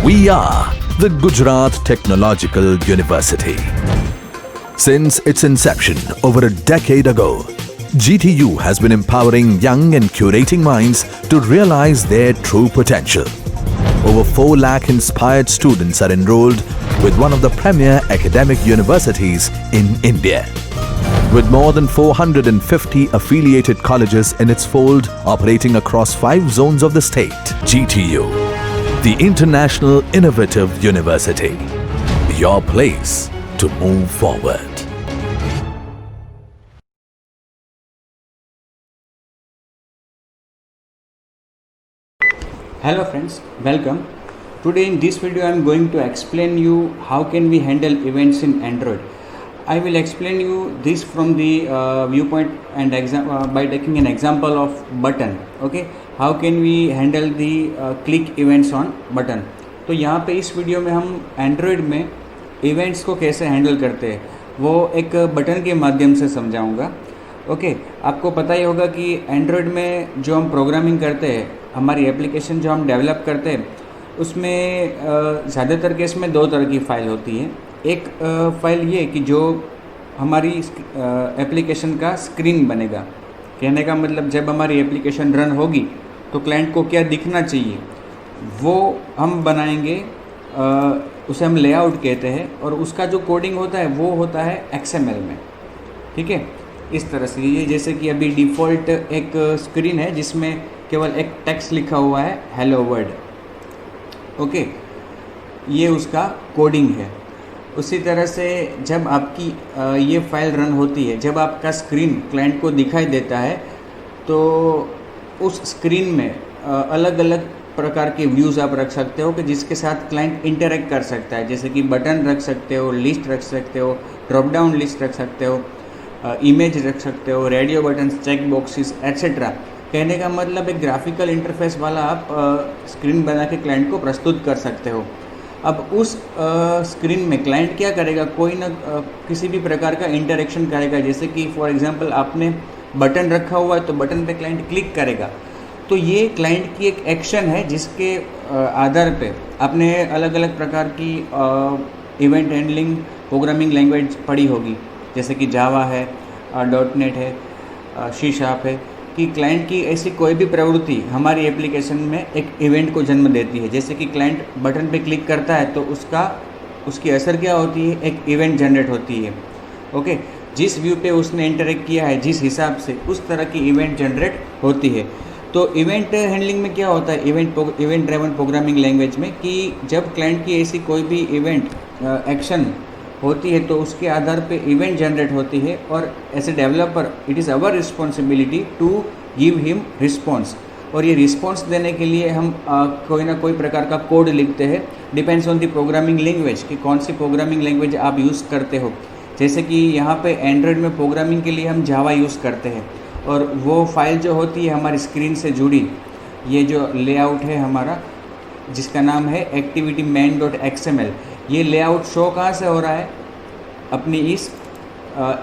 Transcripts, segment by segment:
We are the Gujarat Technological University. Since its inception over a decade ago, GTU has been empowering young and curating minds to realize their true potential. Over 4 lakh inspired students are enrolled with one of the premier academic universities in India. With more than 450 affiliated colleges in its fold operating across 5 zones of the state, GTU, the International Innovative University, your place to move forward. Hello friends, welcome. Today in this video I am going to explain you how can we handle events in Android. I will explain you this from the viewpoint and by taking an example of button. Okay, how can we handle the click events on button. तो यहाँ पे इस video में हम Android में events को कैसे handle करते हैं वो एक बटन के माध्यम से समझाऊंगा. ओके, आपको पता ही होगा कि एंड्रॉयड में जो हम प्रोग्रामिंग करते हैं, हमारी एप्लीकेशन जो हम डेवलप करते हैं, उसमें ज़्यादातर केस में 2 तरह की फ़ाइल होती है. एक फ़ाइल ये कि जो हमारी एप्लीकेशन का स्क्रीन बनेगा. कहने का मतलब जब हमारी एप्लीकेशन रन होगी तो क्लाइंट को क्या दिखना चाहिए वो हम बनाएंगे, उसे हम लेआउट कहते हैं. और उसका जो कोडिंग होता है वो होता है XML में. ठीक है, इस तरह से ये जैसे कि अभी डिफ़ॉल्ट एक स्क्रीन है जिसमें केवल एक टेक्स्ट लिखा हुआ है हेलो वर्ल्ड. ओके, ये उसका कोडिंग है. उसी तरह से जब आपकी ये फाइल रन होती है, जब आपका स्क्रीन क्लाइंट को दिखाई देता है तो उस स्क्रीन में अलग अलग प्रकार के व्यूज़ आप रख सकते हो कि जिसके साथ क्लाइंट इंटरेक्ट कर सकता है. जैसे कि बटन रख सकते हो, लिस्ट रख सकते हो, ड्रॉप डाउन लिस्ट रख सकते हो, इमेज रख सकते हो, radio button, check boxes etcetera. कहने का मतलब एक ग्राफिकल इंटरफेस वाला आप स्क्रीन बना के क्लाइंट को प्रस्तुत कर सकते हो. अब उस स्क्रीन में क्लाइंट क्या करेगा, कोई ना किसी भी प्रकार का इंटरेक्शन करेगा. जैसे कि फॉर एग्जांपल आपने बटन रखा हुआ है तो बटन पे क्लाइंट क्लिक करेगा. तो ये क्लाइंट की एक एक्शन है जिसके आधार पे आपने अलग अलग प्रकार की इवेंट हैंडलिंग प्रोग्रामिंग लैंग्वेज पढ़ी होगी. जैसे कि जावा है, .NET है, C# है, कि क्लाइंट की ऐसी कोई भी प्रवृत्ति हमारी एप्लीकेशन में एक इवेंट को जन्म देती है. जैसे कि क्लाइंट बटन पे क्लिक करता है तो उसकी असर क्या होती है, एक इवेंट जनरेट होती है. ओके, जिस व्यू पे उसने इंटरेक्ट किया है, जिस हिसाब से उस तरह की इवेंट जनरेट होती है. तो इवेंट हैंडलिंग में क्या होता है, इवेंट ड्राइवन प्रोग्रामिंग लैंग्वेज में, कि जब क्लाइंट की ऐसी कोई भी इवेंट एक्शन होती है तो उसके आधार पे इवेंट जनरेट होती है. और as a developer it is our responsibility to give him response. और ये रिस्पॉन्स देने के लिए हम कोई ना कोई प्रकार का कोड लिखते हैं. Depends on the programming language कि कौन सी प्रोग्रामिंग लैंग्वेज आप यूज़ करते हो. जैसे कि यहाँ पे एंड्रॉयड में प्रोग्रामिंग के लिए हम जावा यूज़ करते हैं. और वो फाइल जो होती है हमारी स्क्रीन से जुड़ी, ये जो लेआउट है हमारा जिसका नाम है activity-main.xml, ये लेआउट शो कहाँ से हो रहा है, अपनी इस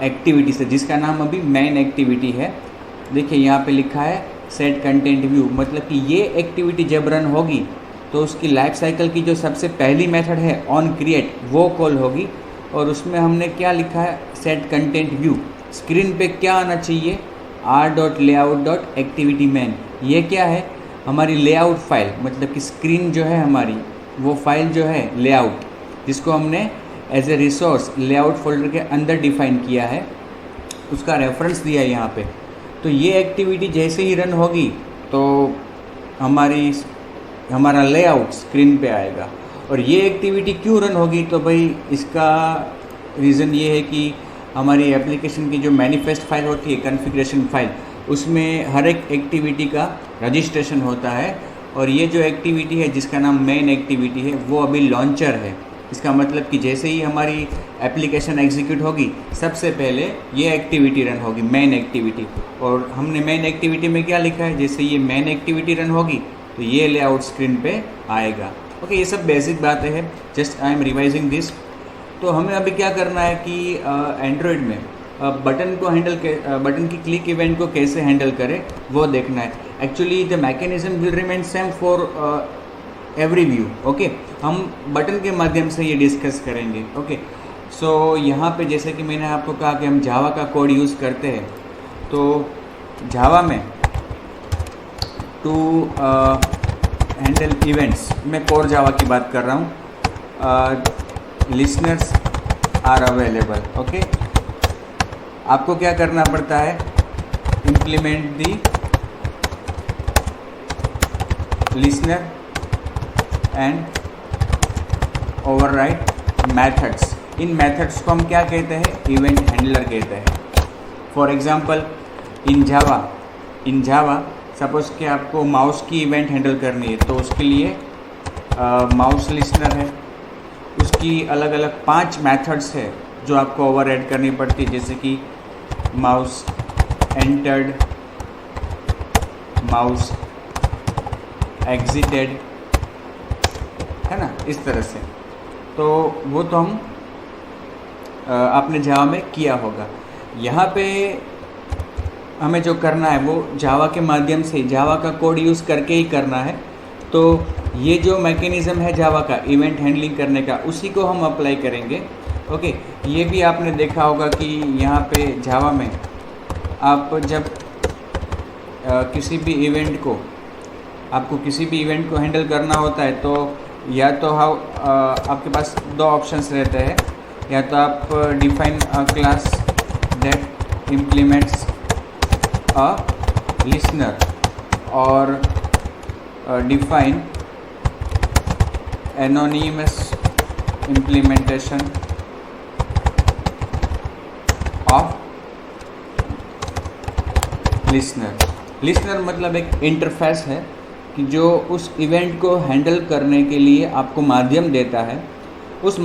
एक्टिविटी से जिसका नाम अभी मेन एक्टिविटी है. देखिए यहाँ पे लिखा है सेट कंटेंट व्यू. मतलब कि ये एक्टिविटी जब रन होगी तो उसकी लाइफ साइकिल की जो सबसे पहली मेथड है ऑन क्रिएट वो कॉल होगी. और उसमें हमने क्या लिखा है, सेट कंटेंट व्यू. स्क्रीन पे क्या आना चाहिए, r.layout.activity-main. ये क्या है, हमारी लेआउट फाइल. मतलब कि स्क्रीन जो है हमारी वो फाइल जो है लेआउट, जिसको हमने as a resource layout folder के अंदर डिफाइन किया है, उसका रेफरेंस दिया है यहाँ पे. तो ये एक्टिविटी जैसे ही रन होगी तो हमारा लेआउट स्क्रीन पे आएगा. और ये एक्टिविटी क्यों रन होगी, तो भाई इसका रीज़न ये है कि हमारी एप्लीकेशन की जो मैनिफेस्ट फाइल होती है, कॉन्फ़िगरेशन फाइल, उसमें हर एक एक्टिविटी का रजिस्ट्रेशन होता है. और ये जो एक्टिविटी है जिसका नाम मेन एक्टिविटी है वो अभी लॉन्चर है. इसका मतलब कि जैसे ही हमारी एप्लीकेशन एग्जीक्यूट होगी सबसे पहले ये एक्टिविटी रन होगी, मेन एक्टिविटी. और हमने मेन एक्टिविटी में क्या लिखा है, जैसे ये मेन एक्टिविटी रन होगी तो ये लेआउट स्क्रीन पे आएगा. ओके, ये सब बेसिक बातें हैं, just I am revising this. तो हमें अभी क्या करना है कि एंड्रॉयड में बटन की क्लिक इवेंट को कैसे हैंडल करें वो देखना है. Actually the mechanism will remain same for every view. Okay, हम बटन के माध्यम से ये डिस्कस करेंगे। ओके, सो यहाँ पे जैसे कि मैंने आपको कहा कि हम जावा का कोड यूज़ करते हैं, तो जावा में टू हैंडल इवेंट्स, मैं कोर जावा की बात कर रहा हूँ, लिसनर्स आर अवेलेबल। ओके, आपको क्या करना पड़ता है, implement the listener and override methods. In methods को हम क्या कहते हैं, इवेंट हैंडलर कहते हैं। For example in Java suppose कि आपको माउस की इवेंट हैंडल करनी है, तो उसके लिए माउस लिसनर है, उसकी अलग अलग 5 मेथड्स है जो आपको ओवरराइड करनी पड़ती है, जैसे कि माउस एंटर्ड, माउस एग्जिटेड, है ना, इस तरह से। तो वो तो हम आपने जावा में किया होगा। यहाँ पे हमें जो करना है वो जावा के माध्यम से, जावा का कोड यूज़ करके ही करना है। तो ये जो मैकेनिज़्म है जावा का इवेंट हैंडलिंग करने का, उसी को हम अप्लाई करेंगे। ओके, ये भी आपने देखा होगा कि यहाँ पे जावा में आप जब किसी भी इवेंट को, आपको किसी भी इवेंट को हैंडल करना होता है, तो या तो आपके पास 2 ऑप्शंस रहते हैं, या तो आप define a class that implements a listener, और define anonymous implementation of listener मतलब एक इंटरफेस है कि जो उस इवेंट को हैंडल करने के लिए आपको माध्यम देता है। उस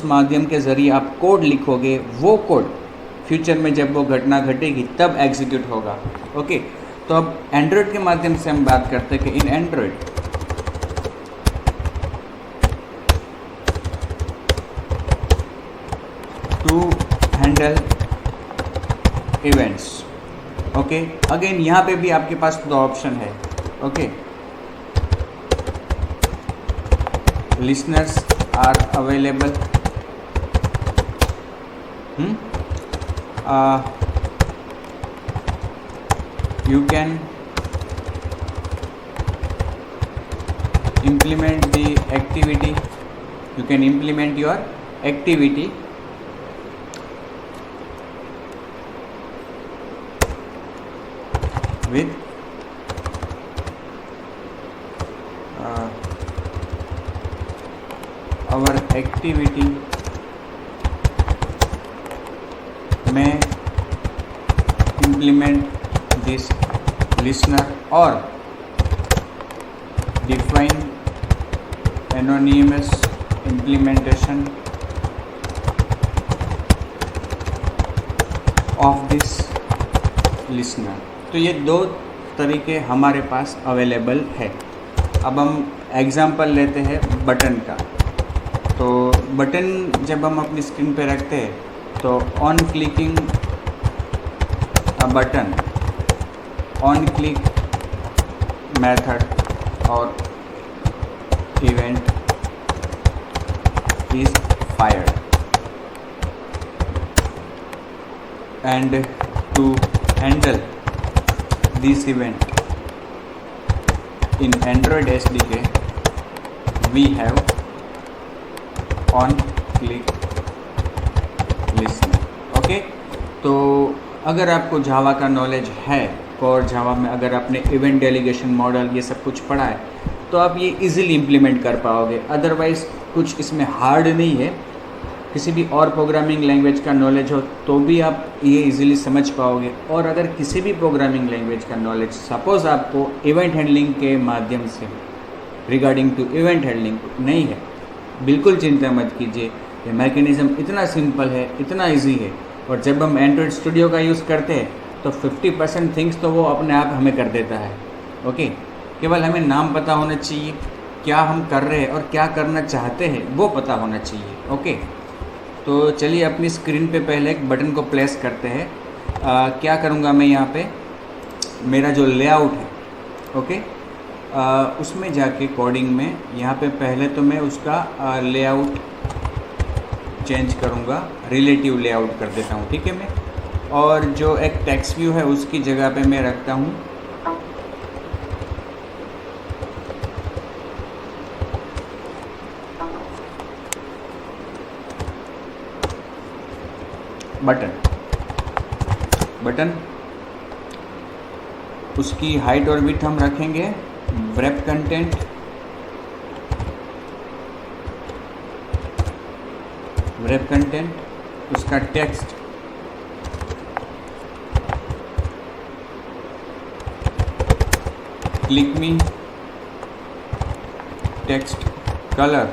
माध्यम के ज़रिए आप कोड लिखोगे, वो कोड फ्यूचर में जब वो घटना घटेगी तब एग्जीक्यूट होगा। ओके, तो अब एंड्रॉयड के माध्यम से हम बात करते हैं कि in Android to handle events. Okay, again यहाँ पे भी आपके पास 2 ऑप्शन है। Okay, listeners are available, you can implement the activity, you can implement your activity with our activity may implement this listener or define anonymous implementation of this listener। तो ये 2 तरीके हमारे पास अवेलेबल है। अब हम एग्जांपल लेते हैं बटन का। तो बटन जब हम अपनी स्क्रीन पे रखते हैं, तो on clicking a button, on click method और event is fired, and to handle this event in Android SDK we have on click listener। Okay, तो अगर आपको जावा का नॉलेज है, कोर जावा में अगर आपने इवेंट डेलीगेशन मॉडल ये सब कुछ पढ़ा है, तो आप ये इजीली इम्प्लीमेंट कर पाओगे। अदरवाइज़ कुछ इसमें हार्ड नहीं है। किसी भी और प्रोग्रामिंग लैंग्वेज का नॉलेज हो तो भी आप ये इजीली समझ पाओगे। और अगर किसी भी प्रोग्रामिंग लैंग्वेज का नॉलेज सपोज़ आपको इवेंट हैंडलिंग के माध्यम से रिगार्डिंग टू इवेंट हैंडलिंग नहीं है, बिल्कुल चिंता मत कीजिए। ये मैकेनिज़्म इतना सिंपल है, इतना इजी है। और जब हम एंड्रॉयड स्टूडियो का यूज़ करते हैं तो 50% थिंग्स तो वो अपने आप हमें कर देता है। ओके, केवल हमें नाम पता होना चाहिए, क्या हम कर रहे हैं और क्या करना चाहते हैं वो पता होना चाहिए। ओके, तो चलिए अपनी स्क्रीन पे पहले एक बटन को प्लेस करते हैं। क्या करूँगा मैं यहाँ पे, मेरा जो लेआउट है, ओके, उसमें जाके कोडिंग में यहाँ पे पहले तो मैं उसका लेआउट चेंज करूँगा, रिलेटिव लेआउट कर देता हूँ, ठीक है मैं। और जो एक टेक्स्ट व्यू है उसकी जगह पे मैं रखता हूँ बटन। उसकी हाइट और विड्थ हम रखेंगे wrap कंटेंट, उसका टेक्स्ट क्लिक मी, टेक्स्ट कलर,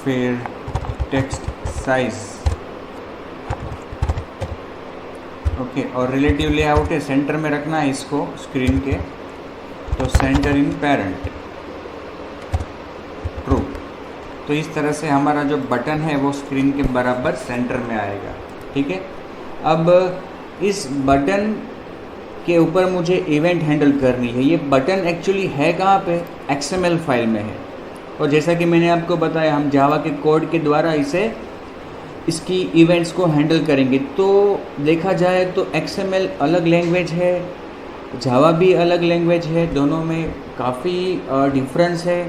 फिर टेक्स्ट साइज, ओके। और रिलेटिव लेआउट है, सेंटर में रखना है इसको स्क्रीन के, तो सेंटर इन पेरेंट ट्रू। तो इस तरह से हमारा जो बटन है वो स्क्रीन के बराबर सेंटर में आएगा, ठीक है। अब इस बटन के ऊपर मुझे इवेंट हैंडल करनी है। ये बटन एक्चुअली है कहाँ पे? XML फाइल में है। और जैसा कि मैंने आपको बताया, हम जावा के कोड के द्वारा इसकी इवेंट्स को हैंडल करेंगे। तो देखा जाए तो XML अलग लैंग्वेज है, जावा भी अलग लैंग्वेज है, दोनों में काफ़ी डिफरेंस है।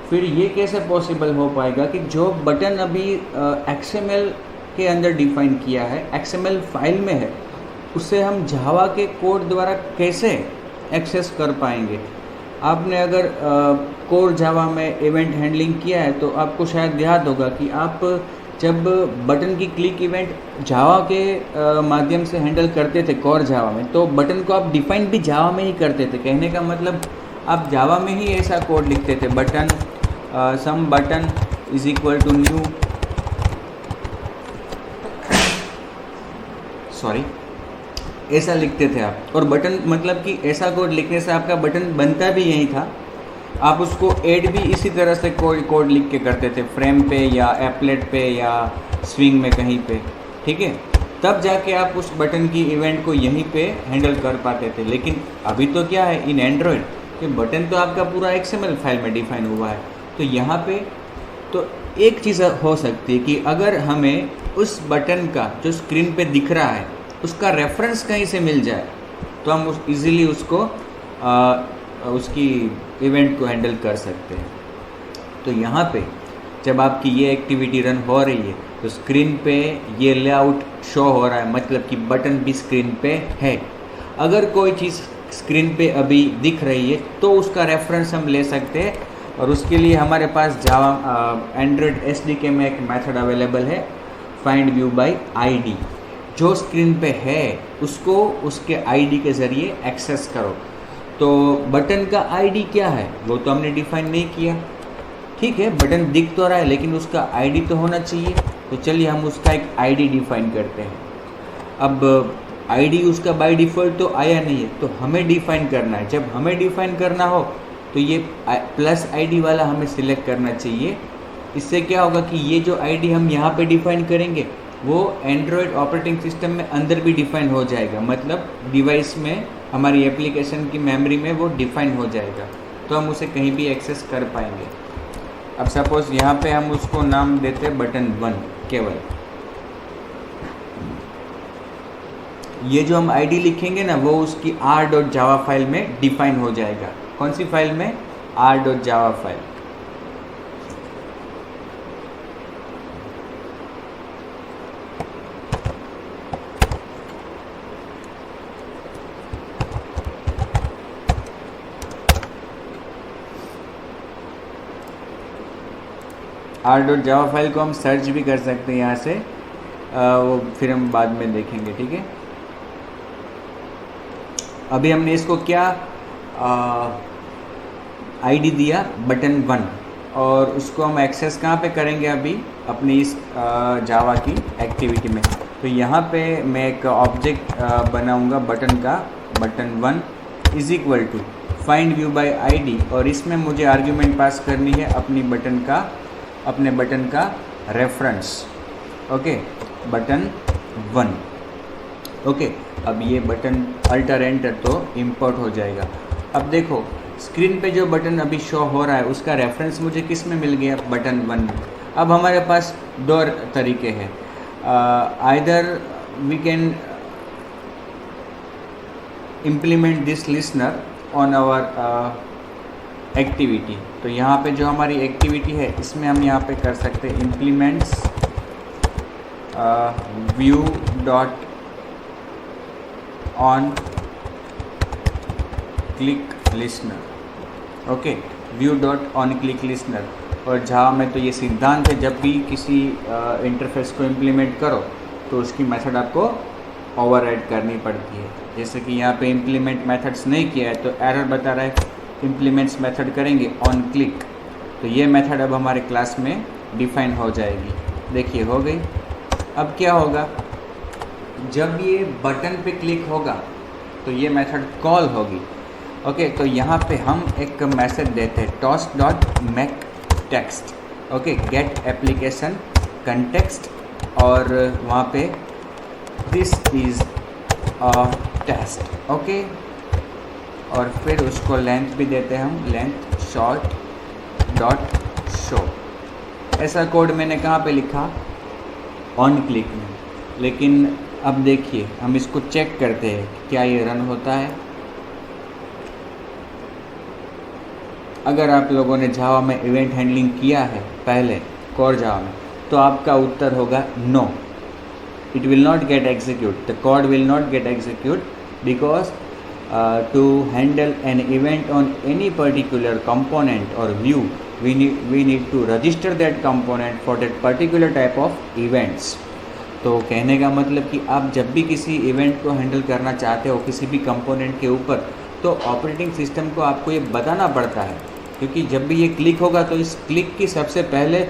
फिर ये कैसे पॉसिबल हो पाएगा कि जो बटन अभी XML के अंदर डिफाइन किया है, XML फाइल में है, उससे हम जावा के कोड द्वारा कैसे एक्सेस कर पाएंगे? आपने अगर कोर जावा में इवेंट हैंडलिंग किया है तो आपको शायद याद होगा कि आप जब बटन की क्लिक इवेंट जावा के माध्यम से हैंडल करते थे कोर जावा में, तो बटन को आप डिफाइन भी जावा में ही करते थे। कहने का मतलब आप जावा में ही ऐसा कोड लिखते थे, button some button is equal to new, sorry, ऐसा लिखते थे आप। और बटन मतलब कि ऐसा कोड लिखने से आपका बटन बनता भी यही था। आप उसको ऐड भी इसी तरह से कोड लिख के करते थे, फ्रेम पे या एप्लेट पे या स्विंग में कहीं पे, ठीक है। तब जाके आप उस बटन की इवेंट को यहीं पे हैंडल कर पाते थे। लेकिन अभी तो क्या है, इन एंड्रॉयड कि बटन तो आपका पूरा XML फाइल में डिफाइन हुआ है। तो यहाँ पे तो एक चीज़ हो सकती है कि अगर हमें उस बटन का जो स्क्रीन पे दिख रहा है उसका रेफरेंस कहीं से मिल जाए तो हम इजीली उसको उसकी इवेंट को हैंडल कर सकते हैं। तो यहाँ पे जब आपकी ये एक्टिविटी रन हो रही है तो स्क्रीन पे ये लेआउट शो हो रहा है, मतलब कि बटन भी स्क्रीन पे है। अगर कोई चीज़ स्क्रीन पे अभी दिख रही है तो उसका रेफरेंस हम ले सकते हैं। और उसके लिए हमारे पास जावा एंड्रॉयड SDK में एक मेथड अवेलेबल है, फाइंड व्यू बाय ID। जो स्क्रीन पे है उसको उसके ID के ज़रिए एक्सेस करो। तो बटन का ID क्या है वो तो हमने डिफाइन नहीं किया, ठीक है। बटन दिख तो रहा है लेकिन उसका ID तो होना चाहिए। तो चलिए हम उसका एक ID डिफाइन करते हैं। अब ID उसका बाय डिफ़ॉल्ट तो आया नहीं है, तो हमें डिफाइन करना है। जब हमें डिफाइन करना हो तो ये +ID वाला हमें सिलेक्ट करना चाहिए। इससे क्या होगा कि ये जो ID हम यहाँ पे डिफाइन करेंगे वो एंड्रॉयड ऑपरेटिंग सिस्टम में अंदर भी डिफाइन हो जाएगा, मतलब डिवाइस में हमारी एप्लीकेशन की मेमोरी में वो डिफाइन हो जाएगा, तो हम उसे कहीं भी एक्सेस कर पाएंगे। अब सपोज यहाँ पे हम उसको नाम देते बटन 1 केवल। ये जो हम ID लिखेंगे ना वो उसकी r.java फाइल में डिफाइन हो जाएगा। कौन सी फाइल में? r.java file. r.java फाइल को हम सर्च भी कर सकते हैं यहाँ से, वो फिर हम बाद में देखेंगे, ठीक है। अभी हमने इसको क्या ID दिया बटन 1, और उसको हम एक्सेस कहाँ पे करेंगे अभी अपनी इस जावा की एक्टिविटी में। तो यहाँ पे मैं एक ऑब्जेक्ट बनाऊँगा बटन का, button 1 is equal to find view by ID, और इसमें मुझे आर्ग्यूमेंट पास करनी है अपने बटन का रेफरेंस। Okay, button 1। ओके, अब ये बटन अल्टर एंटर तो इंपोर्ट हो जाएगा। अब देखो स्क्रीन पे जो बटन अभी शो हो रहा है उसका रेफरेंस मुझे किस में मिल गया, बटन 1 में। अब हमारे पास दो तरीके हैं, either we can implement this listener on our activity. तो यहाँ पे जो हमारी एक्टिविटी है इसमें हम यहाँ पे कर सकते हैं implements view dot on click listener. Okay, view dot on click listener. और जावा में तो ये सिद्धांत है, जब भी किसी इंटरफेस को इम्प्लीमेंट करो तो उसकी मेथड आपको ओवरराइड करनी पड़ती है। जैसे कि यहाँ पे इम्प्लीमेंट मेथड्स नहीं किया है तो एरर बता रहा है, इम्प्लीमेंट्स मेथड करेंगे ऑन क्लिक, तो ये मेथड अब हमारे क्लास में डिफाइन हो जाएगी। देखिए हो गई। अब क्या होगा, जब ये बटन पे क्लिक होगा तो ये मेथड कॉल होगी। ओके, तो यहाँ पे हम एक मैसेज देते हैं toast dot make text. Okay, get application context, और वहाँ पे this is a test. Okay, और फिर उसको लेंथ भी देते हैं हम, लेंथ शॉर्ट डॉट शो। ऐसा कोड मैंने कहाँ पे लिखा, ऑन क्लिक में। लेकिन अब देखिए हम इसको चेक करते हैं क्या ये रन होता है। अगर आप लोगों ने जावा में इवेंट हैंडलिंग किया है पहले कोर जावा में, तो आपका उत्तर होगा no, it will not get execute, the code will not get execute because to handle an event on any particular component or view we need to register that component for that particular type of events। तो कहने का मतलब कि आप जब भी किसी event को हैंडल करना चाहते हो किसी भी कंपोनेंट के ऊपर, तो ऑपरेटिंग सिस्टम को आपको ये बताना पड़ता है, क्योंकि जब भी ये क्लिक होगा तो इस क्लिक की सबसे पहले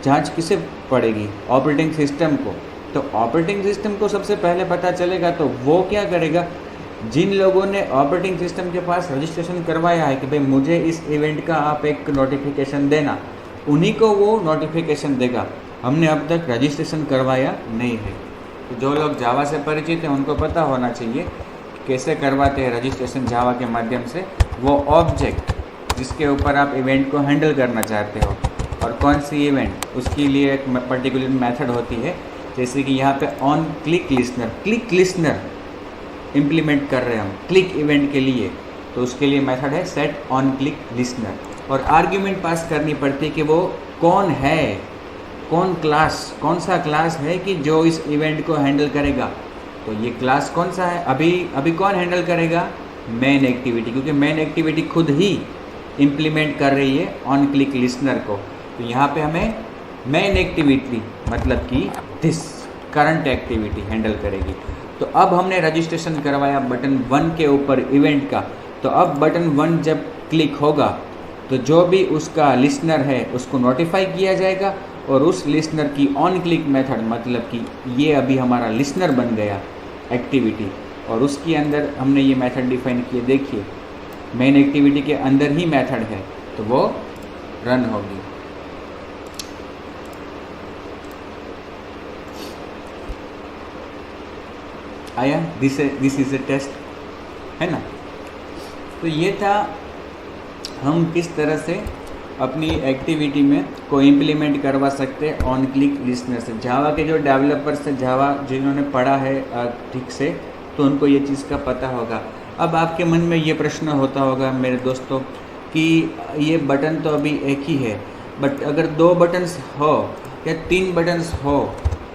जांच किसे पड़ेगी, ऑपरेटिंग सिस्टम को। तो ऑपरेटिंग सिस्टम को सबसे पहले पता चलेगा तो वो क्या करेगा, जिन लोगों ने ऑपरेटिंग सिस्टम के पास रजिस्ट्रेशन करवाया है कि भाई मुझे इस इवेंट का आप एक नोटिफिकेशन देना, उन्हीं को वो नोटिफिकेशन देगा। हमने अब तक रजिस्ट्रेशन करवाया नहीं है। तो जो लोग जावा से परिचित हैं उनको पता होना चाहिए कैसे करवाते हैं रजिस्ट्रेशन जावा के माध्यम से। वो ऑब्जेक्ट जिसके ऊपर आप इवेंट को हैंडल करना चाहते हो और कौन सी इवेंट, उसके लिए एक पर्टिकुलर मेथड होती है। जैसे कि यहाँ पे ऑन क्लिक लिसनर इम्प्लीमेंट कर रहे हैं हम क्लिक इवेंट के लिए, तो उसके लिए मेथड है सेट ऑन क्लिक लिसनर, और आर्ग्यूमेंट पास करनी पड़ती है कि वो कौन है, कौन सा क्लास है कि जो इस इवेंट को हैंडल करेगा। तो ये क्लास कौन सा है, अभी कौन हैंडल करेगा, मेन एक्टिविटी, क्योंकि मेन एक्टिविटी खुद ही इम्प्लीमेंट कर रही है ऑन क्लिक लिसनर को। तो यहाँ पे हमें मेन एक्टिविटी मतलब कि दिस करंट एक्टिविटी हैंडल करेगी। तो अब हमने रजिस्ट्रेशन करवाया बटन 1 के ऊपर इवेंट का, तो अब बटन 1 जब क्लिक होगा तो जो भी उसका लिसनर है उसको नोटिफाई किया जाएगा, और उस लिसनर की ऑन क्लिक मेथड मतलब कि ये अभी हमारा लिसनर बन गया एक्टिविटी, और उसके अंदर हमने ये मेथड डिफाइन किए। देखिए मेन एक्टिविटी के अंदर ही मेथड है तो वो रन होगी। आया, दिस इज ए टेस्ट, है ना। तो ये था हम किस तरह से अपनी एक्टिविटी में को इम्प्लीमेंट करवा सकते हैं ऑन क्लिक लिसनर से। जावा के जो डेवलपर्स हैं, जावा जिन्होंने पढ़ा है ठीक से, तो उनको ये चीज़ का पता होगा। अब आपके मन में ये प्रश्न होता होगा मेरे दोस्तों कि ये बटन तो अभी एक ही है, बट अगर 2 बटन्स हो या 3 बटन्स हो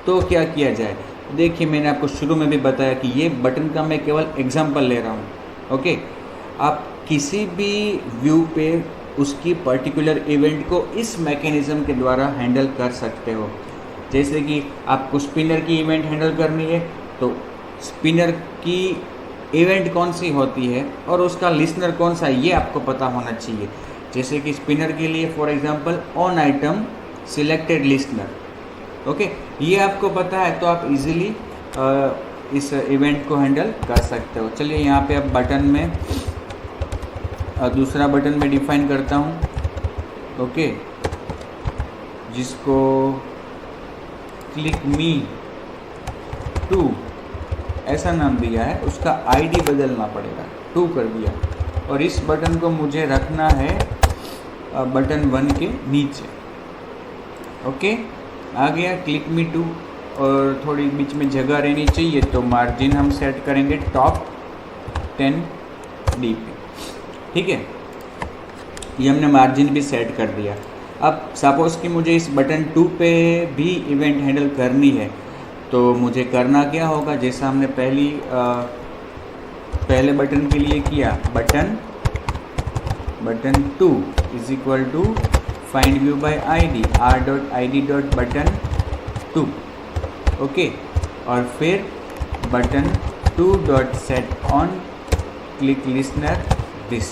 तो क्या किया जाए। देखिए मैंने आपको शुरू में भी बताया कि ये बटन का मैं केवल एग्जांपल ले रहा हूँ। ओके, आप किसी भी व्यू पे उसकी पर्टिकुलर इवेंट को इस मैकेनिज़्म के द्वारा हैंडल कर सकते हो। जैसे कि आपको स्पिनर की इवेंट हैंडल करनी है तो स्पिनर की इवेंट कौन सी होती है और उसका लिसनर कौन सा है ये आपको पता होना चाहिए। जैसे कि स्पिनर के लिए for example on item selected listener, okay, ये आपको पता है तो आप इजीली इस इवेंट को हैंडल कर सकते हो। चलिए यहाँ पे अब बटन में दूसरा बटन में डिफाइन करता हूँ, ओके, जिसको क्लिक मी टू ऐसा नाम दिया है, उसका आईडी बदलना पड़ेगा, 2 कर दिया। और इस बटन को मुझे रखना है बटन 1 के नीचे। ओके, आ गया क्लिक मी टू, और थोड़ी बीच में जगह रहनी चाहिए, तो मार्जिन हम सेट करेंगे टॉप 10 dp। ठीक है, ये हमने मार्जिन भी सेट कर दिया। अब सपोज़ कि मुझे इस बटन 2 पे भी इवेंट हैंडल करनी है, तो मुझे करना क्या होगा, जैसा हमने पहले बटन के लिए किया, button 2 is equal to find view by ID r.id.button 2। Okay, और फिर button 2.set on click listener this.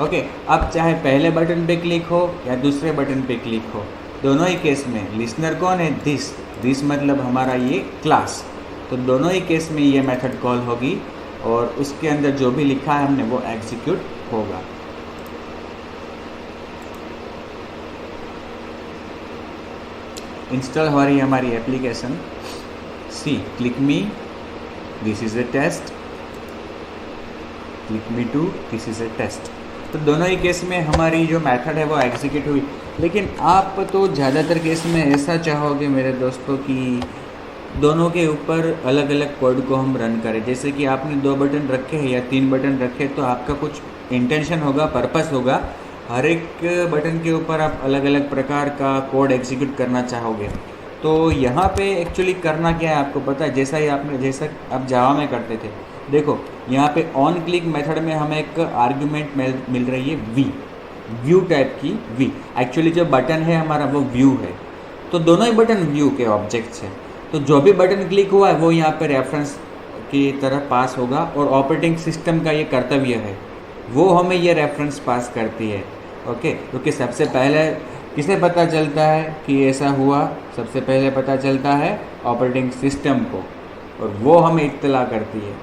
Okay, अब चाहे पहले बटन पे क्लिक हो या दूसरे बटन पे क्लिक हो, दोनों ही केस में लिसनर कौन है, दिस मतलब हमारा ये क्लास, तो दोनों ही केस में ये मेथड कॉल होगी और उसके अंदर जो भी लिखा है हमने वो एग्जीक्यूट होगा। इंस्टॉल हो रही है हमारी application. See click me, this is a test, click me two, this is a test. तो दोनों ही केस में हमारी जो मेथड है वो एग्जीक्यूट हुई। लेकिन आप तो ज़्यादातर केस में ऐसा चाहोगे मेरे दोस्तों कि दोनों के ऊपर अलग अलग कोड को हम रन करें। जैसे कि आपने 2 बटन रखे हैं या 3 बटन रखे, तो आपका कुछ इंटेंशन होगा, पर्पस होगा, हर एक बटन के ऊपर आप अलग अलग प्रकार का कोड एग्जीक्यूट करना चाहोगे। तो यहाँ पे एक्चुअली करना क्या है आपको पता है, जैसा आप जावा में करते थे। देखो यहाँ पे ऑन क्लिक मेथड में हमें एक आर्ग्यूमेंट मिल रही है व्यू टाइप की वी। एक्चुअली जो बटन है हमारा वो व्यू है, तो दोनों ही बटन व्यू के ऑब्जेक्ट्स हैं। तो जो भी बटन क्लिक हुआ है वो यहाँ पे रेफरेंस की तरह पास होगा, और ऑपरेटिंग सिस्टम का ये कर्तव्य है, वो हमें ये रेफरेंस पास करती है। ओके, क्योंकि सबसे पहले किसे पता चलता है कि ऐसा हुआ, सबसे पहले पता चलता है ऑपरेटिंग सिस्टम को, और वो हमें इत्तला करती है।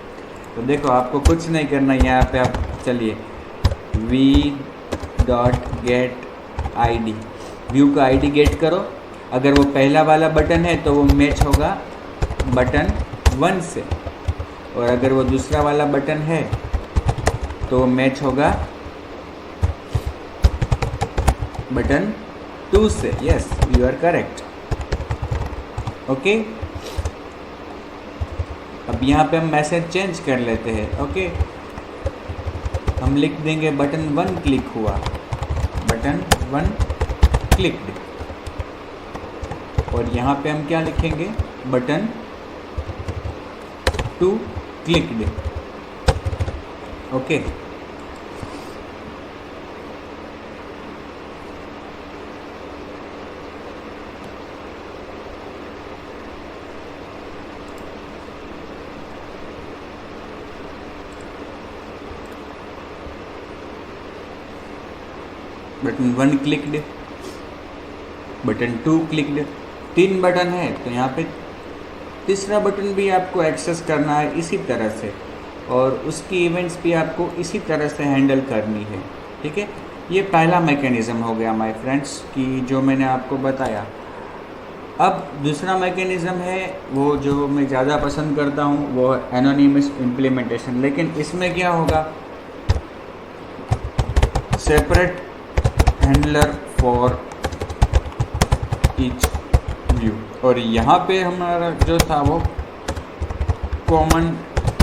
तो देखो आपको कुछ नहीं करना, यहाँ पे आप चलिए v.get_id, व्यू का आईडी गेट करो। अगर वो पहला वाला बटन है तो वो मैच होगा बटन 1 से, और अगर वो दूसरा वाला बटन है तो मैच होगा बटन 2 से। Yes, you are correct. Okay, अब यहाँ पे हम मैसेज चेंज कर लेते हैं। ओके, हम लिख देंगे बटन 1 क्लिक हुआ, बटन 1 क्लिक्ड, और यहाँ पे हम क्या लिखेंगे, button 2 clicked. Okay, button 1 clicked, button 2 clicked. 3 button है तो यहाँ पे तीसरा बटन भी आपको एक्सेस करना है इसी तरह से, और उसकी इवेंट्स भी आपको इसी तरह से हैंडल करनी है। ठीक है, ये पहला मैकेनिज़्म हो गया माय फ्रेंड्स कि जो मैंने आपको बताया। अब दूसरा मैकेनिज़्म है वो जो मैं ज़्यादा पसंद करता हूँ, वो एनोनिमस इम्प्लीमेंटेशन। लेकिन इसमें क्या होगा, separate handler for each view, और यहाँ पे हमारा जो था वो common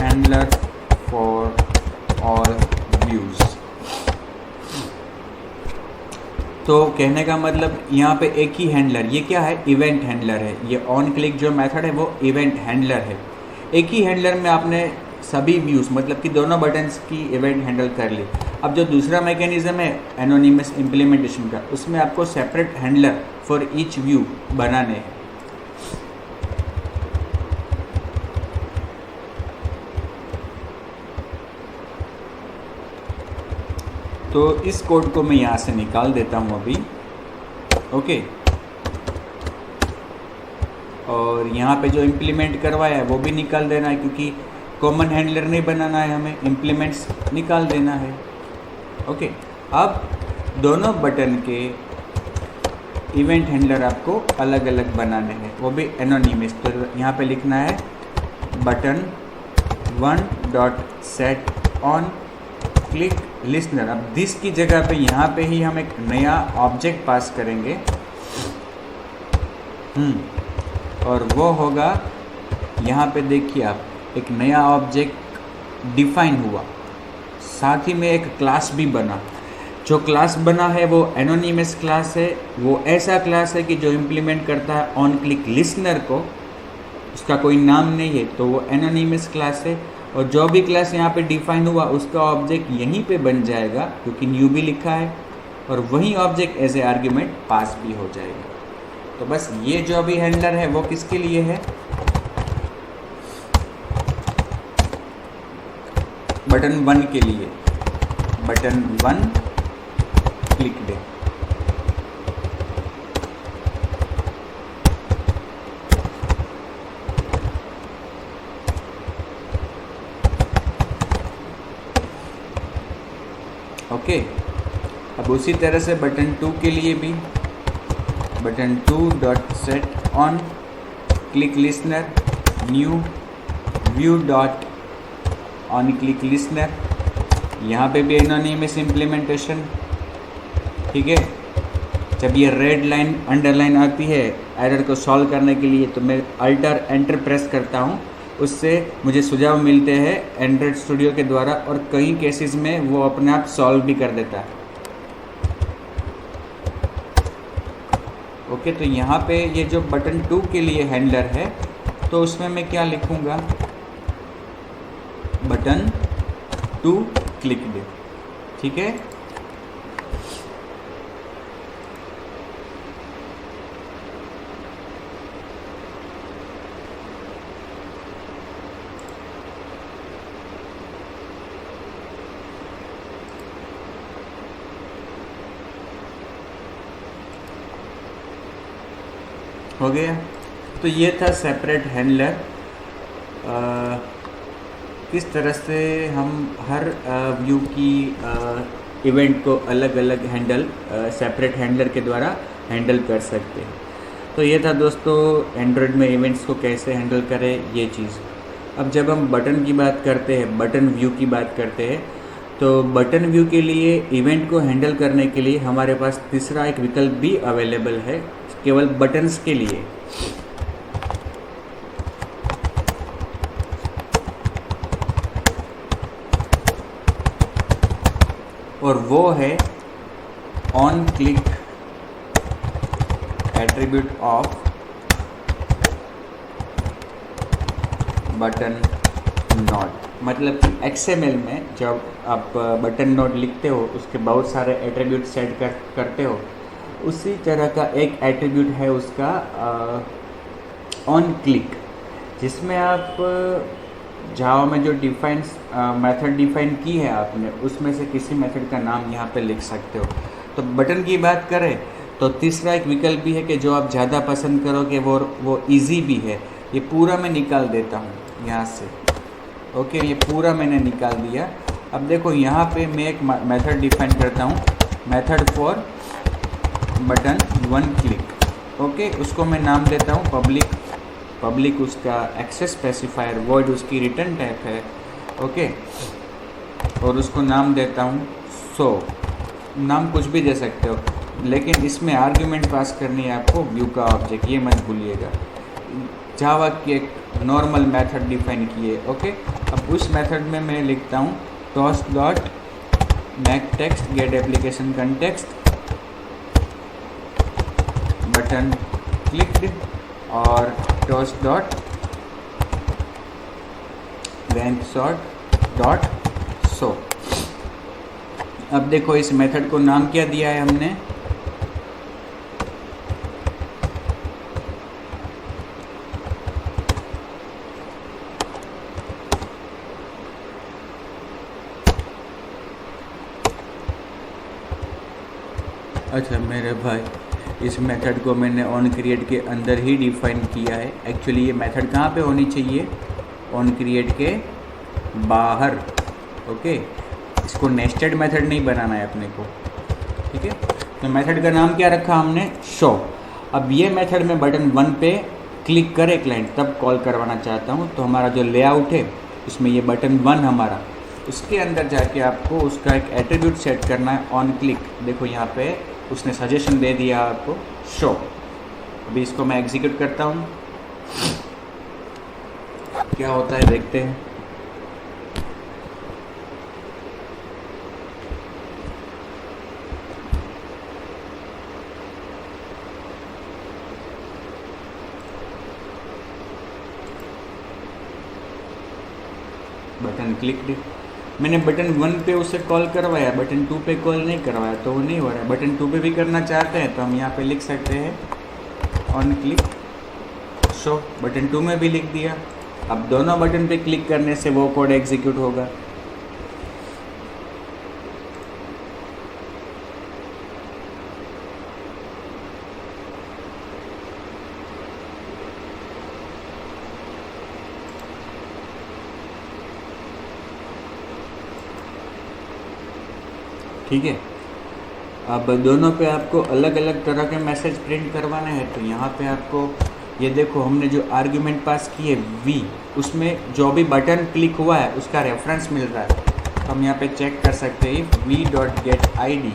handler for all views. तो कहने का मतलब यहाँ पे एक ही हैंडलर, ये क्या है, इवेंट हैंडलर है। ये ऑन क्लिक जो मेथड है वो इवेंट हैंडलर है। एक ही हैंडलर में आपने सभी व्यूज़, मतलब कि दोनों बटन्स की इवेंट हैंडल कर ली। अब जो दूसरा मैकेनिज़्म है एनोनिमस इम्प्लीमेंटेशन का, उसमें आपको separate handler for each view बनाने हैं। तो इस कोड को मैं यहाँ से निकाल देता हूँ अभी। ओके, और यहाँ पे जो इम्प्लीमेंट करवाया है वो भी निकाल देना है, क्योंकि कॉमन हैंडलर नहीं बनाना है, हमें इम्प्लीमेंट्स निकाल देना है। ओके, अब दोनों बटन के इवेंट हैंडलर आपको अलग अलग बनाने हैं, वो भी एनोनिमस। तो यहाँ पे लिखना है button 1 dot set on click listener. अब दिस की जगह पे यहाँ पे ही हम एक नया ऑब्जेक्ट पास करेंगे और वो होगा, यहाँ पे देखिए आप एक नया ऑब्जेक्ट डिफाइन हुआ, साथ ही में एक क्लास भी बना। जो क्लास बना है वो एनोनिमस क्लास है। वो ऐसा क्लास है कि जो इम्प्लीमेंट करता है ऑन क्लिक लिसनर को, उसका कोई नाम नहीं है, तो वो एनोनिमस क्लास है। और जो भी क्लास यहाँ पे डिफाइन हुआ उसका ऑब्जेक्ट यहीं पे बन जाएगा, क्योंकि न्यू भी लिखा है, और वही object as a argument pass भी हो जाएगा। तो बस ये जो भी हैंडलर है वो किसके लिए है, बटन 1 के लिए। बटन 1 क्लिक दे। ओके, अब उसी तरह से बटन 2 के लिए भी button 2 dot set on click listener new view dot on click listener. यहाँ पे भी एनोनिमस इम्प्लीमेंटेशन, ठीक है। जब ये रेड लाइन अंडरलाइन आती है एरर को सॉल्व करने के लिए, तो मैं अल्टर एंटर प्रेस करता हूँ, उससे मुझे सुझाव मिलते हैं एंड्रॉयड स्टूडियो के द्वारा, और कई केसेस में वो अपने आप सॉल्व भी कर देता है। ओके, तो यहाँ पे ये जो बटन 2 के लिए हैंडलर है, तो उसमें मैं क्या लिखूँगा, बटन 2 क्लिक दे, ठीक है। हो गया। तो ये था सेपरेट हैंडलर। किस तरह से हम हर व्यू की इवेंट को अलग अलग हैंडल सेपरेट हैंडलर के द्वारा हैंडल कर सकते हैं। तो ये था दोस्तों, एंड्रॉयड में इवेंट्स को कैसे हैंडल करें ये चीज़। अब जब हम बटन की बात करते हैं, बटन व्यू की बात करते हैं, तो बटन व्यू के लिए इवेंट को हैंडल करने के लिए हमारे पास तीसरा एक विकल्प भी अवेलेबल है, केवल बटन्स के लिए। और वो है on click attribute off button node. मतलब कि XML में जब आप बटन नोड लिखते हो, उसके बहुत सारे एट्रीब्यूट सेट करते हो, उसी तरह का एक एट्रीब्यूट है उसका ऑन क्लिक, जिसमें आप जावा में जो मेथड डिफाइन की है आपने, उसमें से किसी मेथड का नाम यहाँ पे लिख सकते हो। तो बटन की बात करें तो तीसरा एक विकल्प भी है कि जो आप ज़्यादा पसंद करोगे वो इजी भी है। ये पूरा मैं निकाल देता हूँ यहाँ से। ओके, ये पूरा मैंने निकाल दिया। अब देखो यहाँ पे मैं एक मेथड डिफाइन करता हूँ, method for button 1 click. Okay, उसको मैं नाम देता हूँ पब्लिक उसका एक्सेस स्पेसिफायर, वॉइड उसकी रिटर्न टाइप है। ओके, और उसको नाम देता हूँ सो। नाम कुछ भी दे सकते हो, लेकिन इसमें आर्ग्यूमेंट पास करनी है आपको व्यू का ऑब्जेक्ट, ये मत भूलिएगा। जावा की एक नॉर्मल मेथड डिफाइन की है। ओके, अब उस मेथड में मैं लिखता हूँ toast dot make text get application context button clicked और toast dot rank short dot show. अब देखो इस मेथड को नाम क्या दिया है हमने, अच्छा मेरे भाई, इस मेथड को मैंने ऑन क्रिएट के अंदर ही डिफाइन किया है। एक्चुअली ये मेथड कहाँ पे होनी चाहिए, ऑन क्रिएट के बाहर। ओके, इसको नेस्टेड मेथड नहीं बनाना है अपने को, ठीक है। तो मेथड का नाम क्या रखा हमने, शो। अब ये मेथड में बटन 1 पे क्लिक करे क्लाइंट तब कॉल करवाना चाहता हूँ, तो हमारा जो लेआउट है उसमें ये बटन 1 हमारा, उसके अंदर जाके आपको उसका एक एट्रीब्यूट सेट करना है ऑन क्लिक। देखो यहाँ पे उसने सजेशन दे दिया आपको शो। अभी इसको मैं एग्जीक्यूट करता हूँ, क्या होता है देखते हैं। बटन क्लिक, मैंने बटन 1 पे उसे कॉल करवाया, बटन 2 पे कॉल नहीं करवाया तो वो नहीं हो रहा है। बटन 2 पे भी करना चाहते हैं तो हम यहाँ पे लिख सकते हैं ऑन क्लिक शो, बटन 2 में भी लिख दिया। अब दोनों बटन पे क्लिक करने से वो कोड एग्जीक्यूट होगा। ठीक है, अब दोनों पे आपको अलग अलग तरह के मैसेज प्रिंट करवाने हैं, तो यहाँ पे आपको ये देखो हमने जो आर्ग्यूमेंट पास की है v, उसमें जो भी बटन क्लिक हुआ है उसका रेफरेंस मिल रहा है। तो हम यहाँ पे चेक कर सकते हैं v.getID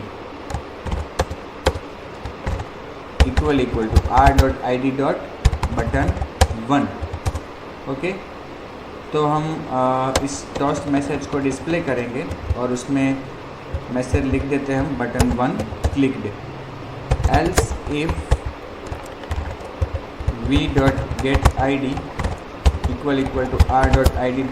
equal to r.id.button1। Okay, तो हम इस टोस्ट मैसेज को डिस्प्ले करेंगे और उसमें मैसेज लिख देते हैं हम button 1 clicked, else if v.getID equal to r.id.button2।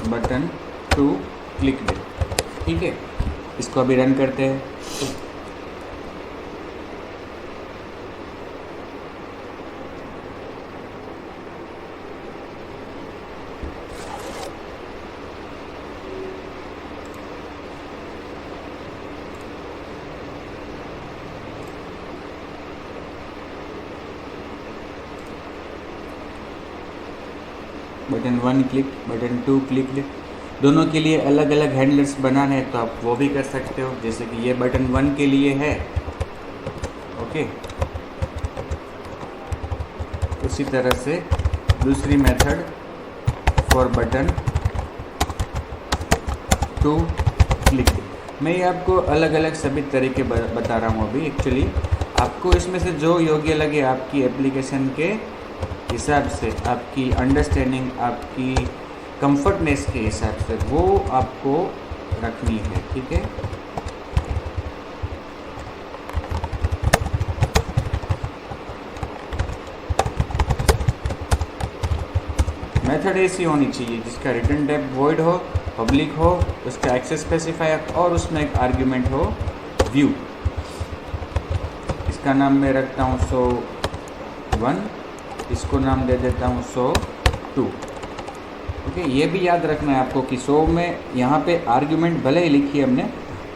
Button 2 clicked. ठीक है, इसको अभी रन करते हैं। Button 1 click, button 2 click. दोनों के लिए अलग अलग हैंडलर्स बनाने हैं तो आप वो भी कर सकते हो, जैसे कि ये बटन 1 के लिए है। ओके, उसी तरह से दूसरी मेथड फॉर बटन 2 क्लिक। मैं ये आपको अलग अलग सभी तरीके बता रहा हूँ अभी। एक्चुअली आपको इसमें से जो योग्य लगे आपकी एप्लीकेशन के हिसाब से, आपकी अंडरस्टैंडिंग, आपकी कंफर्टनेस के हिसाब से वो आपको रखनी है। ठीक है, मेथड ऐसी होनी चाहिए जिसका रिटर्न टाइप वॉइड हो, पब्लिक हो, उसका एक्सेस स्पेसिफायर और उसमें एक आर्ग्यूमेंट हो व्यू। इसका नाम मैं रखता हूँ show1, इसको नाम दे देता हूँ show2। ओके, ये भी याद रखना है आपको कि शो में यहाँ पे आर्ग्यूमेंट भले ही लिखी है हमने,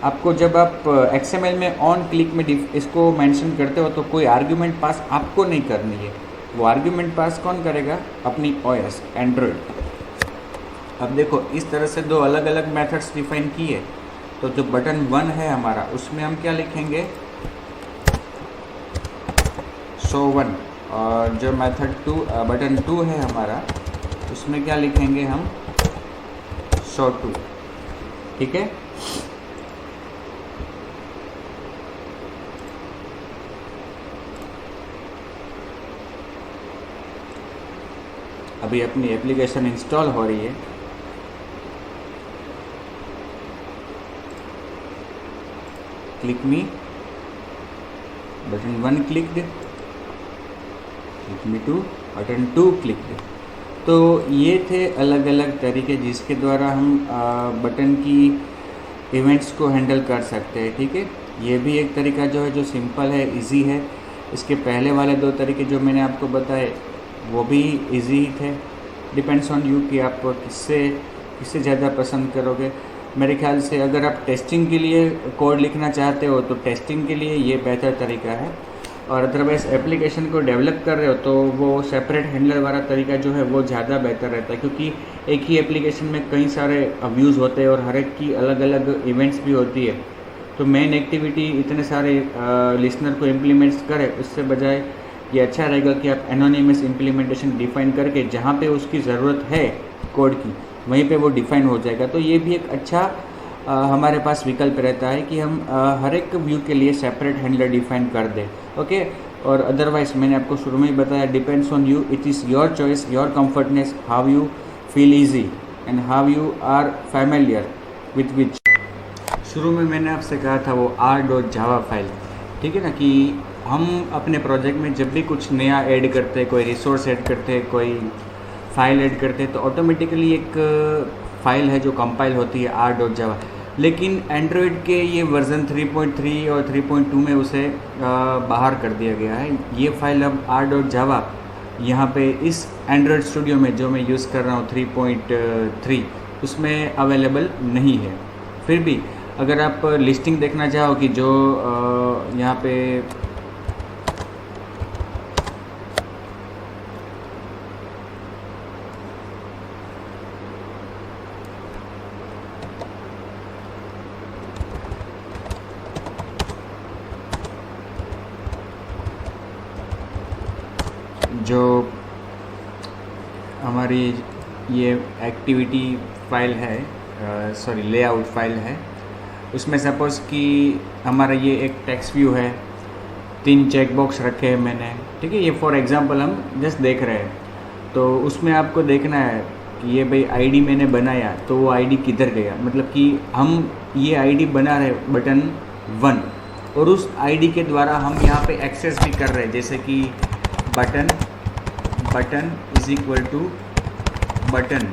आपको जब आप XML में ऑन क्लिक में इसको मेंशन करते हो तो कोई आर्ग्यूमेंट पास आपको नहीं करनी है। वो आर्ग्यूमेंट पास कौन करेगा? अपनी OS एंड्रॉयड। अब देखो इस तरह से दो अलग अलग मेथड्स डिफाइन किए, तो जो बटन 1 है हमारा उसमें हम क्या लिखेंगे show1, और जो मेथड 2 बटन 2 है हमारा उसमें क्या लिखेंगे हम show2। ठीक है, अभी अपनी एप्लीकेशन इंस्टॉल हो रही है। क्लिक मी, बटन 1 क्लिक्ड, क्लिक मी 2, बटन 2 क्लिक्ड। तो ये थे अलग अलग तरीके जिसके द्वारा हम बटन की इवेंट्स को हैंडल कर सकते हैं। ठीक है, ये भी एक तरीका जो है जो सिंपल है, इजी है। इसके पहले वाले दो तरीके जो मैंने आपको बताए वो भी इजी ही थे। डिपेंड्स ऑन यू कि आप किससे ज़्यादा पसंद करोगे। मेरे ख्याल से अगर आप टेस्टिंग के लिए कोड लिखना चाहते हो तो टेस्टिंग के लिए ये बेहतर तरीका है, और अदरवाइज़ एप्लीकेशन को डेवलप कर रहे हो तो वो सेपरेट हैंडलर वाला तरीका जो है वो ज़्यादा बेहतर रहता है, क्योंकि एक ही एप्लीकेशन में कई सारे व्यूज़ होते हैं और हर एक की अलग अलग इवेंट्स भी होती है। तो मेन एक्टिविटी इतने सारे लिसनर को इम्प्लीमेंट्स करें, उससे बजाय ये अच्छा रहेगा कि आप एनोनिमस इम्प्लीमेंटेशन डिफ़ाइन करके जहाँ पे उसकी ज़रूरत है कोड की, वहीं पे वो डिफ़ाइन हो जाएगा। तो ये भी एक अच्छा हमारे पास विकल्प रहता है कि हम हर एक व्यू के लिए सेपरेट हैंडलर डिफ़ाइन कर दें। ओके, और अदरवाइज मैंने आपको शुरू में ही बताया, depends on you, it is your choice, your comfortness, how you feel easy and how you are familiar with which. शुरू में मैंने आपसे कहा था वो r.java फाइल, ठीक है ना, कि हम अपने प्रोजेक्ट में जब भी कुछ नया ऐड करते हैं, कोई रिसोर्स ऐड करते हैं, कोई फाइल ऐड करते हैं, तो ऑटोमेटिकली एक फ़ाइल है जो कंपाइल होती है r.java। लेकिन एंड्रॉयड के ये वर्ज़न 3.3 और 3.2 में उसे बाहर कर दिया गया है। ये फाइल अब r.java यहाँ पे इस एंड्रॉयड स्टूडियो में जो मैं यूज़ कर रहा हूँ 3.3 उसमें अवेलेबल नहीं है। फिर भी अगर आप लिस्टिंग देखना चाहो कि जो यहाँ पे जो हमारी ये एक्टिविटी फाइल है, सॉरी लेआउट फाइल है, उसमें सपोज़ कि हमारा ये एक टेक्स्ट व्यू है, 3 चेक बॉक्स रखे हैं मैंने, ठीक है, ये फॉर एग्जांपल हम जस्ट देख रहे हैं। तो उसमें आपको देखना है कि ये भाई आईडी मैंने बनाया तो वो आईडी किधर गया, मतलब कि हम ये आईडी बना रहे बटन 1 और उस आईडी के द्वारा हम यहाँ पे एक्सेस भी कर रहे हैं, जैसे कि button is equal to button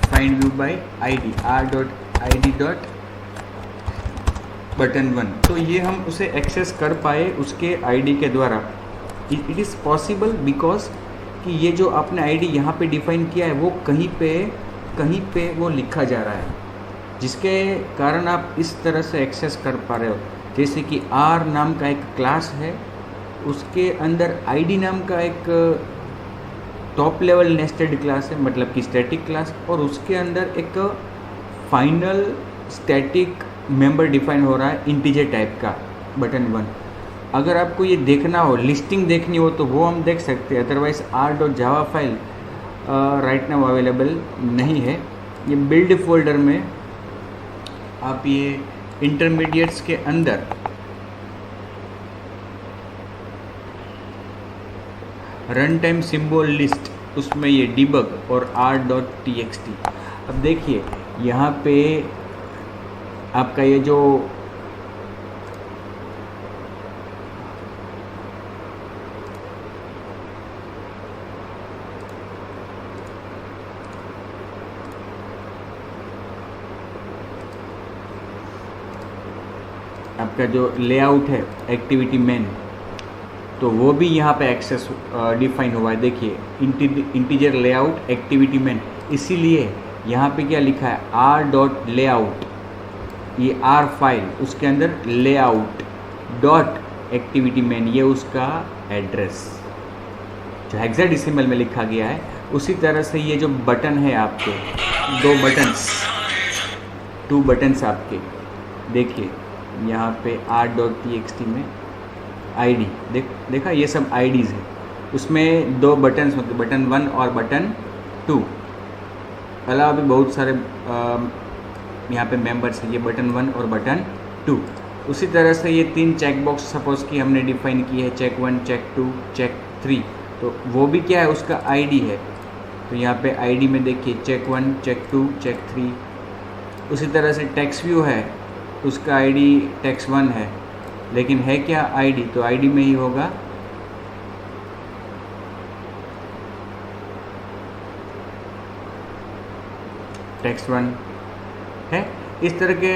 find view by ID r.id button 1। तो ये हम उसे एक्सेस कर पाए उसके आईडी के द्वारा। इट इज़ पॉसिबल बिकॉज कि ये जो आपने आईडी यहाँ पे डिफाइन किया है वो कहीं पे वो लिखा जा रहा है, जिसके कारण आप इस तरह से एक्सेस कर पा रहे हो। जैसे कि R नाम का एक क्लास है, उसके अंदर ID नाम का एक टॉप लेवल नेस्टेड क्लास है, मतलब कि स्टैटिक क्लास, और उसके अंदर एक फाइनल स्टैटिक मेंबर डिफाइन हो रहा है इंटीजर टाइप का बटन 1। अगर आपको ये देखना हो, लिस्टिंग देखनी हो, तो वो हम देख सकते हैं, otherwise r.java file write now available नहीं है। ये बिल्ड फोल्डर में आप ये इंटरमीडिएट्स के अंदर रन टाइम सिंबल लिस्ट, उसमें ये डिबग और r.txt। अब देखिए यहाँ पे आपका ये जो आपका जो लेआउट है एक्टिविटी मेन, तो वो भी यहाँ पे एक्सेस डिफाइन हुआ है। देखिए इंटीजर लेआउट एक्टिविटी मेन, इसीलिए यहाँ पे क्या लिखा है r.layout, ये R फाइल, उसके अंदर लेआउट डॉट एक्टिविटी मेन, ये उसका एड्रेस जो हेक्साडेसिमल में लिखा गया है। उसी तरह से ये जो बटन है आपके, 2 बटन्स आपके, देखिए यहाँ पे r.txt में आईडी देखा, ये सब आईडीज़ है, उसमें 2 बटन्स होते, बटन 1 और बटन 2, अलावा भी बहुत सारे यहाँ पे मेंबर्स हैं, ये बटन 1 और बटन 2। उसी तरह से ये 3 चेक बॉक्स सपोज़ कि हमने डिफाइन किए हैं, चेक 1, चेक 2, चेक 3, तो वो भी क्या है, उसका आईडी है। तो यहाँ पे आईडी में देखिए चेक 1, चेक 2, चेक 3। उसी तरह से टेक्स्ट व्यू है, उसका आईडी टेक्स्ट 1 है, लेकिन है क्या आईडी, तो आईडी में ही होगा टेक्स्ट 1 है। इस तरह के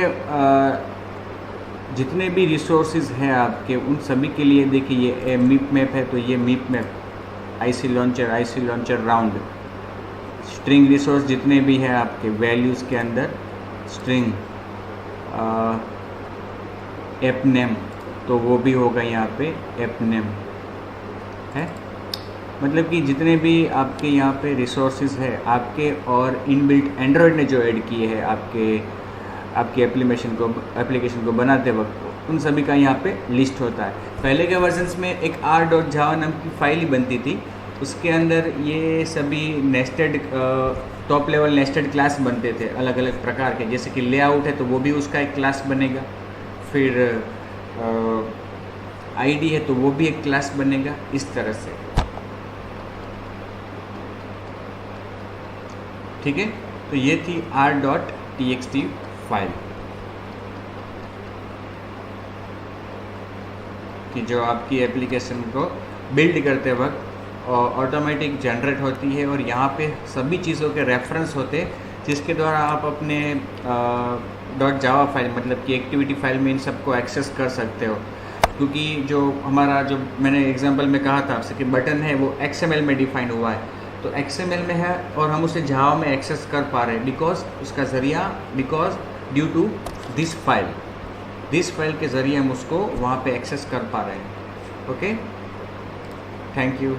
जितने भी रिसोर्सेज हैं आपके, उन सभी के लिए देखिए ये मीप मैप है, तो ये mipmap, IC launcher round, string resource जितने भी हैं आपके वैल्यूज़ के अंदर, स्ट्रिंग एप नेम, तो वो भी होगा यहाँ पे एप नेम है। मतलब कि जितने भी आपके यहाँ पे रिसोर्सेज है आपके और इनबिल्ट एंड्रॉयड ने जो ऐड किए हैं आपके एप्लीकेशन को बनाते वक्त, उन सभी का यहाँ पे लिस्ट होता है। पहले के वर्जन्स में एक r.java नाम की फाइल ही बनती थी, उसके अंदर ये सभी nested top level nested class बनते थे अलग अलग प्रकार के। जैसे कि लेआउट है तो वो भी उसका एक क्लास बनेगा, फिर आईडी है तो वो भी एक क्लास बनेगा, इस तरह से। ठीक है, तो ये थी r.txt फाइल कि जो आपकी एप्लीकेशन को बिल्ड करते वक्त ऑटोमेटिक जनरेट होती है, और यहाँ पे सभी चीज़ों के रेफरेंस होते हैं जिसके द्वारा आप अपने .java फाइल मतलब कि एक्टिविटी फाइल में इन सबको एक्सेस कर सकते हो। क्योंकि जो हमारा जो मैंने एग्जांपल में कहा था आपसे कि बटन है वो XML में डिफाइन हुआ है, तो XML में है और हम उसे जावा में एक्सेस कर पा रहे हैं because due to this file के ज़रिए हम उसको वहाँ पे एक्सेस कर पा रहे हैं। Okay, thank you.